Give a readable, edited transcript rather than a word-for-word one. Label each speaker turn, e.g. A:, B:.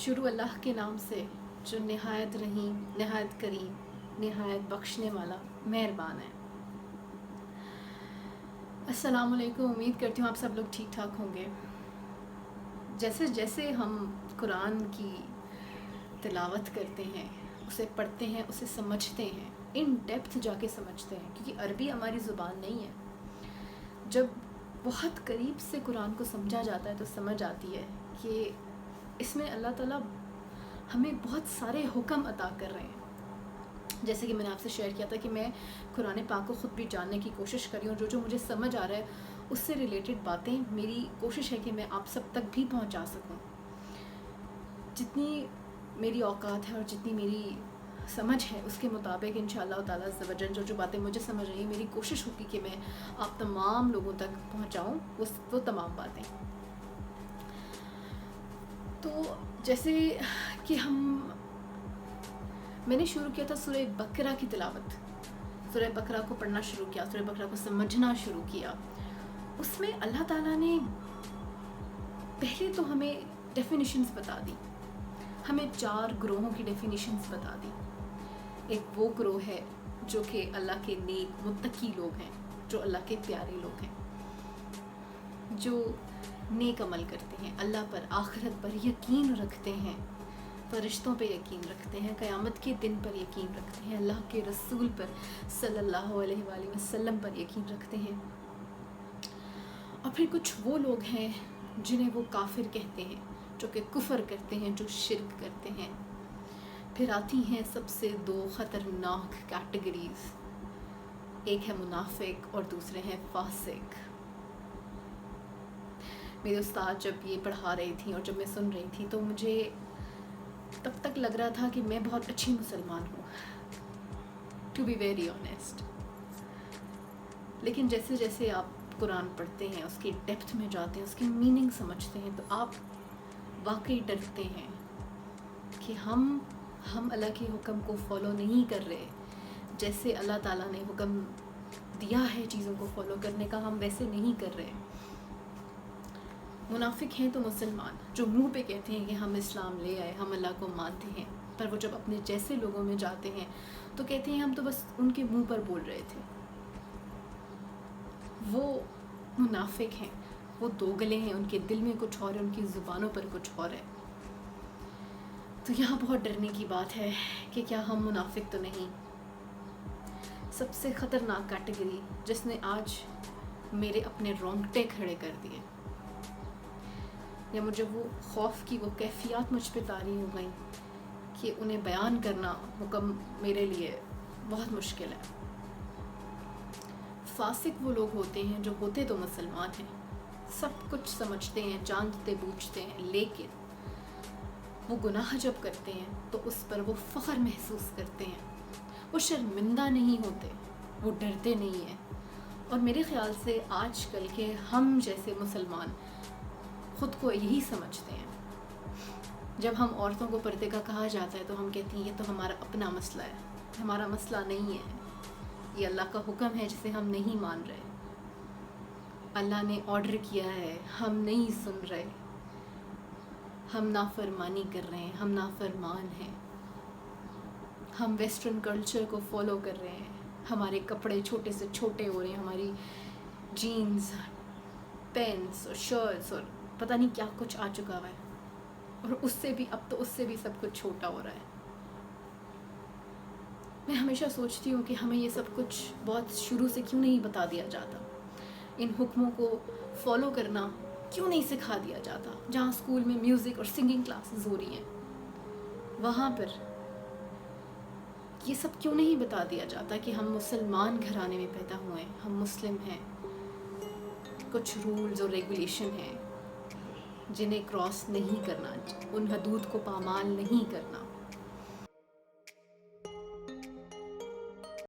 A: شروع اللہ کے نام سے جو نہایت رحیم، نہایت کریم، نہایت بخشنے والا، مہربان ہے۔ السلام علیکم، امید کرتی ہوں آپ سب لوگ ٹھیک ٹھاک ہوں گے۔ جیسے جیسے ہم قرآن کی تلاوت کرتے ہیں، اسے پڑھتے ہیں، اسے سمجھتے ہیں، ان ڈیپتھ جا کے سمجھتے ہیں، کیونکہ عربی ہماری زبان نہیں ہے۔ جب بہت قریب سے قرآن کو سمجھا جاتا ہے تو سمجھ آتی ہے کہ اس میں اللہ تعالیٰ ہمیں بہت سارے حکم عطا کر رہے ہیں۔ جیسے کہ میں نے آپ سے شیئر کیا تھا کہ میں قرآن پاک کو خود بھی جاننے کی کوشش کری ہوں، جو مجھے سمجھ آ رہا ہے اس سے ریلیٹڈ باتیں میری کوشش ہے کہ میں آپ سب تک بھی پہنچا سکوں۔ جتنی میری اوقات ہے اور جتنی میری سمجھ ہے اس کے مطابق انشاءاللہ تعالیٰ عز و جل جو باتیں مجھے سمجھ رہی ہیں، میری کوشش ہوگی کہ میں آپ تمام لوگوں تک پہنچاؤں وہ تمام باتیں۔ تو جیسے کہ میں نے شروع کیا تھا سورہ بقرہ کی تلاوت، سورہ بقرہ کو پڑھنا شروع کیا، سورہ بقرہ کو سمجھنا شروع کیا۔ اس میں اللہ تعالیٰ نے پہلے تو ہمیں ڈیفینیشنز بتا دی، ہمیں 4 گروہوں کی ڈیفینیشنز بتا دی۔ ایک وہ گروہ ہے جو کہ اللہ کے نیک متقی لوگ ہیں، جو اللہ کے پیارے لوگ ہیں، جو نیک عمل کرتے ہیں، اللہ پر، آخرت پر یقین رکھتے ہیں، فرشتوں پہ یقین رکھتے ہیں، قیامت کے دن پر یقین رکھتے ہیں، اللہ کے رسول پر صلی اللہ علیہ وآلہ وسلم پر یقین رکھتے ہیں۔ اور پھر کچھ وہ لوگ ہیں جنہیں وہ کافر کہتے ہیں، جو کہ کفر کرتے ہیں، جو شرک کرتے ہیں۔ پھر آتی ہیں سب سے 2 خطرناک کیٹیگریز، ایک ہے منافق اور دوسرے ہیں فاسق۔ میرے استاد جب یہ پڑھا رہی تھیں اور جب میں سن رہی تھی تو مجھے تب تک لگ رہا تھا کہ میں بہت اچھی مسلمان ہوں، ٹو بی ویری آنیسٹ۔ لیکن جیسے جیسے آپ قرآن پڑھتے ہیں، اس کی ڈیپتھ میں جاتے ہیں، اس کی میننگ سمجھتے ہیں، تو آپ واقعی ڈرتے ہیں کہ ہم اللہ کے حکم کو فالو نہیں کر رہے، جیسے اللہ تعالیٰ نے حکم دیا ہے چیزوں کو فالو کرنے کا، ہم ویسے نہیں کر رہے۔ منافق ہیں تو مسلمان، جو منہ پہ کہتے ہیں کہ ہم اسلام لے آئے، ہم اللہ کو مانتے ہیں، پر وہ جب اپنے جیسے لوگوں میں جاتے ہیں تو کہتے ہیں ہم تو بس ان کے منہ پر بول رہے تھے۔ وہ منافق ہیں، وہ دوگلے ہیں، ان کے دل میں کچھ اور ہے، ان کی زبانوں پر کچھ اور ہے۔ تو یہاں بہت ڈرنے کی بات ہے کہ کیا ہم منافق تو نہیں۔ سب سے خطرناک کیٹیگری جس نے آج میرے اپنے رونگٹے کھڑے کر دیے، یا مجھے وہ خوف کی وہ کیفیات مجھ پہ طاری ہو گئیں کہ انہیں بیان کرنا حکم میرے لیے بہت مشکل ہے۔ فاسق وہ لوگ ہوتے ہیں جو ہوتے تو مسلمان ہیں، سب کچھ سمجھتے ہیں، جانتے بوجھتے ہیں، لیکن وہ گناہ جب کرتے ہیں تو اس پر وہ فخر محسوس کرتے ہیں، وہ شرمندہ نہیں ہوتے، وہ ڈرتے نہیں ہیں۔ اور میرے خیال سے آج کل کے ہم جیسے مسلمان خود کو یہی سمجھتے ہیں۔ جب ہم عورتوں کو پردے کا کہا جاتا ہے تو ہم کہتی ہیں یہ تو ہمارا اپنا مسئلہ ہے، ہمارا مسئلہ نہیں ہے، یہ اللہ کا حکم ہے جسے ہم نہیں مان رہے، اللہ نے آرڈر کیا ہے، ہم نہیں سن رہے، ہم نافرمانی کر رہے ہیں، ہم نافرمان ہیں، ہم ویسٹرن کلچر کو فالو کر رہے ہیں، ہمارے کپڑے چھوٹے سے چھوٹے ہو رہے ہیں، ہماری جینز، پینٹس اور شرٹس اور پتہ نہیں کیا کچھ آ چکا ہوا ہے، اور اب تو اس سے بھی سب کچھ چھوٹا ہو رہا ہے۔ میں ہمیشہ سوچتی ہوں کہ ہمیں یہ سب کچھ بہت شروع سے کیوں نہیں بتا دیا جاتا، ان حکموں کو فالو کرنا کیوں نہیں سکھا دیا جاتا۔ جہاں اسکول میں میوزک اور سنگنگ کلاسز ہو رہی ہیں، وہاں پر یہ سب کیوں نہیں بتا دیا جاتا کہ ہم مسلمان گھرانے میں پیدا ہوئے ہیں، ہم مسلم ہیں، کچھ رولز اور ریگولیشن ہیں جنہیں کراس نہیں کرنا، ان حدود کو پامال نہیں کرنا۔